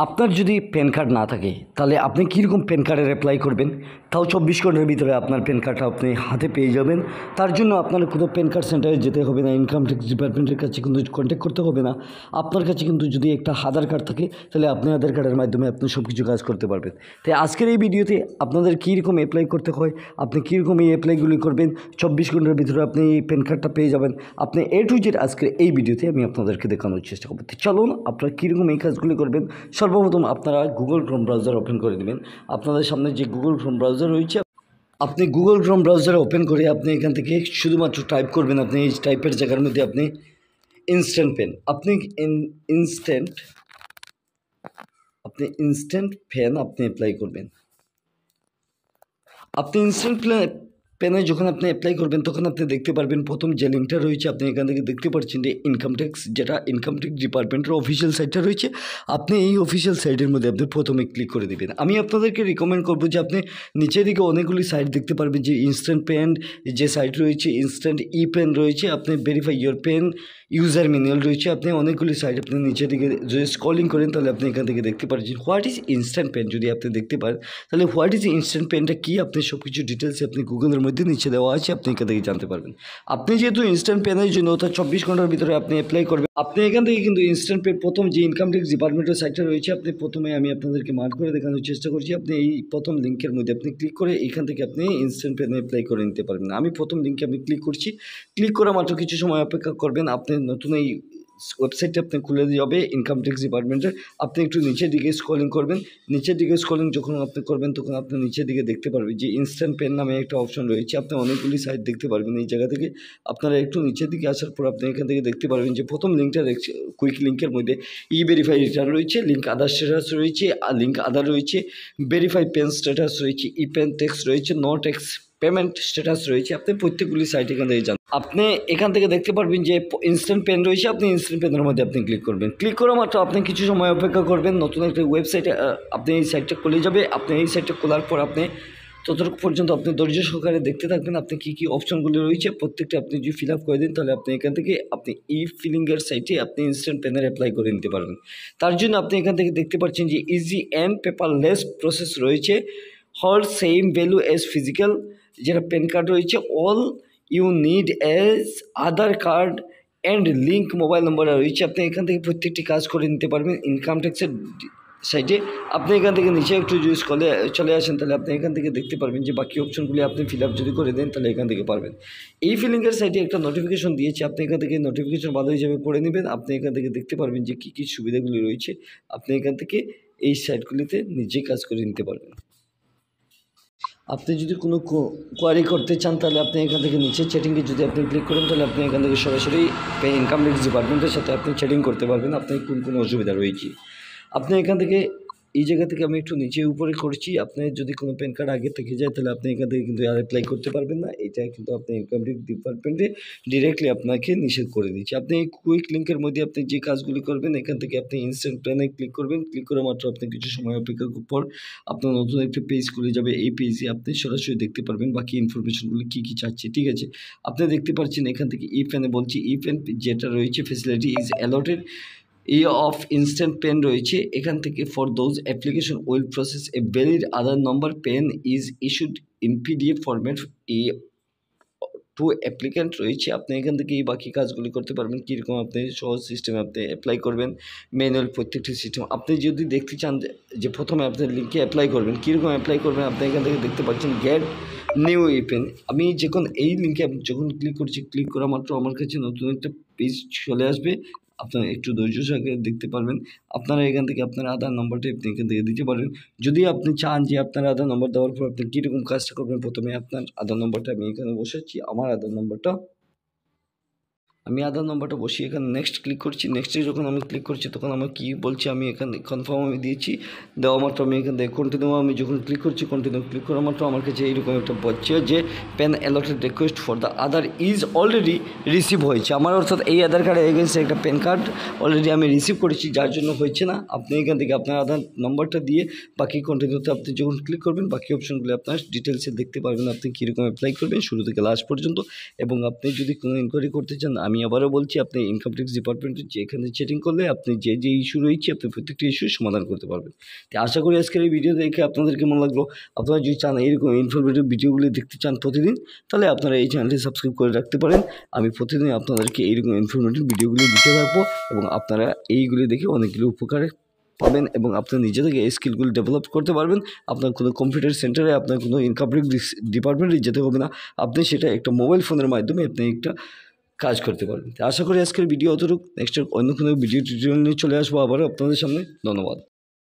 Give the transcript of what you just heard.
আপনার যদি pan card না থাকে তাহলে আপনি কীরকম প্যান কার্ডের অ্যাপ্লাই করবেন, তাও 24 ঘন্টার ভিতরে আপনার প্যান কার্ডটা আপনি হাতে পেয়ে যাবেন। তার জন্য আপনার কোনো প্যান কার্ড সেন্টারে যেতে হবে না, ইনকাম ট্যাক্স ডিপার্টমেন্টের কাছে কিন্তু কন্ট্যাক্ট করতে হবে না। আপনার কাছে কিন্তু যদি একটা আধার কার্ড থাকে তাহলে আপনি আধার কার্ডের মাধ্যমে আপনি সব কিছু কাজ করতে পারবেন। তাই আজকের এই ভিডিওতে আপনাদের কীরকম অ্যাপ্লাই করতে হয়, আপনি কীরকম এই অ্যাপ্লাইগুলি করবেন, 24 ঘন্টার ভিতরে আপনি এই প্যান কার্ডটা পেয়ে যাবেন। আপনি A to Z আজকের এই ভিডিওতে আমি আপনাদেরকে দেখানোর চেষ্টা করবো। চলুন আপনারা কীরকম এই কাজগুলি করবেন। সর্বপ্রথম আপনারা গুগল ক্রোম ব্রাউজার ওপেন করে দেবেন। আপনাদের সামনে যে গুগল ক্রোম ব্রাউজার রয়েছে, আপনি গুগল ক্রোম ব্রাউজার ওপেন করে আপনি এখান থেকে শুধুমাত্র টাইপ করবেন। আপনি এই টাইপের জায়গার মধ্যে আপনি ইনস্ট্যান্ট পেন, ইনস্ট্যান্ট পেন আপনি অ্যাপ্লাই করবেন। আপনি ইনস্ট্যান্ট পেনে যখন আপনি অ্যাপ্লাই করবেন তখন আপনি দেখতে পারবেন প্রথম যে লিঙ্কটা রয়েছে, আপনি এখান থেকে দেখতে পাচ্ছেন যে ইনকাম ট্যাক্স, যেটা ইনকাম ট্যাক্স ডিপার্টমেন্টের অফিসিয়াল সাইটটা রয়েছে। আপনি এই অফিসিয়াল সাইটের মধ্যে আপনি প্রথমে ক্লিক করে দেবেন। আমি আপনাদেরকে রিকমেন্ড করবো যে আপনি নিচের দিকে অনেকগুলি সাইট দেখতে পারবেন, যে ইনস্ট্যান্ট পেন যে সাইট রয়েছে, ইনস্ট্যান্ট ই পেন রয়েছে, আপনি verify your PAN user manual রয়েছে। আপনি অনেকগুলি সাইট আপনি নিচের দিকে যদি স্ক্রলিং করেন তাহলে আপনি এখান থেকে দেখতে পাচ্ছেন হোয়াট ইজ ইনস্ট্যান্ট পেন। যদি আপনি দেখতে পারেন তাহলে হোয়াট ইজ ইনস্ট্যান্ট পেনটা কী, আপনি সব কিছু ডিটেলস আপনি গুগলের মধ্যে নিচে দেওয়া আছে, আপনি এখান থেকে জানতে পারবেন। আপনি যেহেতু ইনস্ট্যান্ট পেনের জন্য অর্থাৎ 24 ঘন্টার ভিতরে আপনি অ্যাপ্লাই করবেন, আপনি এখান থেকে কিন্তু ইনস্ট্যান্ট পেন প্রথম যে ইনকাম ট্যাক্স ডিপার্টমেন্টের সাইটটা রয়েছে, আপনি প্রথমে আমি আপনাদেরকে মার্ক করে দেখানোর চেষ্টা করছি। আপনি এই প্রথম লিঙ্কের মধ্যে আপনি ক্লিক করে এখান থেকে আপনি ইনস্ট্যান্ট পেনে অ্যাপ্লাই করে নিতে পারবেন। আমি প্রথম লিঙ্কে আমি ক্লিক করছি। ক্লিক করা মাত্র কিছু সময় অপেক্ষা করবেন। আপনি নতুন এই ওয়েবসাইটটা আপনি খুলে যাবে ইনকাম ট্যাক্স ডিপার্টমেন্টের। আপনি একটু নিচের দিকে স্ক্রলিং করবেন। নিচের দিকে স্ক্রলিং যখন আপনি করবেন তখন আপনি নিচের দিকে দেখতে পারবেন যে ইনস্ট্যান্ট পেন নামে একটা অপশন রয়েছে। আপনি অনেকগুলি সাইট দেখতে পারবেন এই জায়গা থেকে। আপনারা একটু নিচের দিকে আসার পর আপনি এখান থেকে দেখতে পারবেন যে প্রথম লিঙ্কটা কুইক লিঙ্কের মধ্যে ই ভেরিফাই রিটার্ন রয়েছে, লিঙ্ক আধার স্ট্যাটাস রয়েছে, লিঙ্ক আধার রয়েছে, ভেরিফাই পেন স্ট্যাটাস রয়েছে, ই পেন ট্যাক্স রয়েছে, নো ট্যাক্স পেমেন্ট স্ট্যাটাস রয়েছে। আপনি প্রত্যেকগুলি সাইট এখান থেকে যান। আপনি এখান থেকে দেখতে পারবেন যে ইনস্ট্যান্ট পেন রয়েছে। আপনি ইনস্ট্যান্ট পেনের মধ্যে আপনি ক্লিক করবেন। ক্লিক করা মাত্র আপনি কিছু সময় অপেক্ষা করবেন। নতুন একটা ওয়েবসাইটে আপনি এই সাইটটা খুলে যাবে। আপনি এই সাইটটা খোলার পর আপনি ততটুকু পর্যন্ত আপনি ধৈর্য সহকারে দেখতে থাকবেন। আপনি কী কী অপশনগুলি রয়েছে প্রত্যেকটা আপনি যদি ফিল আপ করে দিন তাহলে আপনি এখান থেকে আপনি ই ফিলিংয়ের সাইটে আপনি ইনস্ট্যান্ট পেনের অ্যাপ্লাই করে নিতে পারবেন। তার জন্য আপনি এখান থেকে দেখতে পাচ্ছেন যে ইজি অ্যান্ড পেপারলেস প্রসেস রয়েছে, hold same value as physical, যেটা প্যান কার্ড রয়েছে। All you need as Aadhaar card and link mobile number রয়েছে। আপনি এখান থেকে প্রত্যেকটি কাজ করে নিতে পারবেন ইনকাম ট্যাক্সের সাইটে। আপনি এখান থেকে নিচে একটু যদি চলে আসেন তাহলে আপনি এখান থেকে দেখতে পারবেন যে বাকি অপশনগুলি আপনি ফিল আপ যদি করে দেন তাহলে এখান থেকে পারবেন। এই ফিলিংয়ের সাইটে একটা নোটিফিকেশন দিয়েছে, আপনি এখান থেকে নোটিফিকেশন ভালো হিসাবে পড়ে নেবেন। আপনি এখান থেকে দেখতে পারবেন যে কী কী সুবিধাগুলি রয়েছে। আপনি এখান থেকে এই সাইটগুলিতে নিজেই কাজ করে নিতে পারবেন। আপনি যদি কোনো কোয়ারি করতে চান তাহলে আপনি এখান থেকে নিচে চ্যাটিংয়ে যদি আপনি ক্লিক করেন তাহলে আপনি এখান থেকে সরাসরি ইনকাম ট্যাক্স ডিপার্টমেন্টের সাথে আপনি চ্যাটিং করতে পারবেন। আপনার কোন অসুবিধা রয়েছে আপনি এখান থেকে এই জায়গা থেকে আমি একটু নিচে উপরে করছি। আপনার যদি কোনো প্যান কার্ড আগে থেকে যায় তাহলে আপনি এখান থেকে কিন্তু আর অ্যাপ্লাই করতে পারবেন না। এটা কিন্তু আপনি ইনকাম ট্যাক্স ডিপার্টমেন্টে ডিরেক্টলি আপনাকে নিষেধ করে দিচ্ছে। আপনি এই কুইক লিঙ্কের মধ্যে আপনি যে কাজগুলি করবেন এখান থেকে আপনি ইনস্ট্যান্ট প্ল্যানে ক্লিক করবেন। ক্লিক করা মাত্র আপনি কিছু সময় অপেক্ষার পর আপনার নতুন একটা পেজ খুলে যাবে। এই পেজে আপনি সরাসরি দেখতে পারবেন বাকি ইনফরমেশনগুলি কী কী চাচ্ছে। ঠিক আছে, আপনি দেখতে পাচ্ছেন এখান থেকে ই পেনে বলছি, ই পেন যেটা রয়েছে facility is allotted of instant PAN রয়েছে। এখান থেকে for those application will process a valid Aadhaar number PAN is issued in PDF format to applicant রয়েছে। আপনি এখান থেকে এই বাকি কাজগুলি করতে পারবেন। কীরকম আপনি সহজ সিস্টেমে আপনি অ্যাপ্লাই করবেন, ম্যানুয়াল প্রত্যেকটি সিস্টেম। আপনি যদি দেখতে চান যে প্রথমে আপনার লিঙ্কে অ্যাপ্লাই করবেন, কীরকম অ্যাপ্লাই করবেন আপনি এখান থেকে দেখতে পাচ্ছেন গেট নিউ ই পেন। আমি যখন এই লিঙ্কে যখন ক্লিক করছি, ক্লিক করা মাত্র আমার কাছে নতুন একটা পেজ চলে আসবে। আপনারা একটু ধৈর্য সহকারে দেখতে পারবেন। আপনারা এখান থেকে আপনার আধার নম্বরটা আপনি এখান থেকে দিতে পারবেন। যদি আপনি চান যে আপনার আধার নম্বর দেওয়ার পর আপনি কীরকম কাজটা করবেন, প্রথমে আপনার আধার নম্বরটা আমি এখানে বসাচ্ছি। আমার আধার নম্বরটা আমি আধার নম্বরটা বসিয়ে এখানে নেক্সট ক্লিক করছি। নেক্সটে যখন আমি ক্লিক করছি তখন আমার কী বলছি, আমি এখানে কনফার্ম আমি দিয়েছি। দেওয়া মাত্র আমি এখান থেকে কন্টিনিউ আমি যখন ক্লিক করছি, কন্টিনিউ ক্লিক করা মাত্র আমার কাছে এইরকম একটা বলছে যে PAN allotted request for the Aadhaar is already receive হয়েছে। আমার অর্থাৎ এই আধার কার্ডের এগেন্সে একটা প্যান কার্ড অলরেডি আমি রিসিভ করেছি, যার জন্য হচ্ছে না। আপনি এখান থেকে আপনার আধার নম্বরটা দিয়ে বাকি কন্টিনিউতে আপনি যখন ক্লিক করবেন বাকি অপশনগুলো আপনার ডিটেলসে দেখতে পারবেন। আপনি কীরকম অ্যাপ্লাই করবেন শুরু থেকে লাস্ট পর্যন্ত। এবং আপনি যদি কোনো ইনকোয়ারি করতে চান আমি আবারও বলছি, আপনি ইনকাম ট্যাক্স ডিপার্টমেন্টে যেখানে চেটিং করলে আপনি যে ইস্যু রয়েছে আপনি প্রত্যেকটি ইস্যু সমাধান করতে পারবেন। তো আশা করি আজকের এই ভিডিও দেখে আপনাদের কেমন লাগলো। আপনারা যদি চান এইরকম ইনফরমেটিভ ভিডিওগুলি দেখতে চান প্রতিদিন, তাহলে আপনারা এই চ্যানেলটি সাবস্ক্রাইব করে রাখতে পারেন। আমি প্রতিদিন আপনাদেরকে এইরকম ইনফরমেটিভ ভিডিওগুলি দিতে থাকবো এবং আপনারা এইগুলি দেখে অনেকগুলো উপকারে পাবেন এবং আপনার নিজে থেকে এই স্কিলগুলো ডেভেলপ করতে পারবেন। আপনার কোনো কম্পিউটার সেন্টারে, আপনার কোনো ইনকাম ট্যাক্স ডিপার্টমেন্টে যেতে হবে না, আপনি সেটা একটা মোবাইল ফোনের মাধ্যমে আপনি একটা কাজ করতে পারবেন। আশা করি আজকের ভিডিও অতটুকু। নেক্সট অন্য কোনো ভিডিও টিউটোরিয়াল নিয়ে চলে আসবো আবারও আপনাদের সামনে। ধন্যবাদ।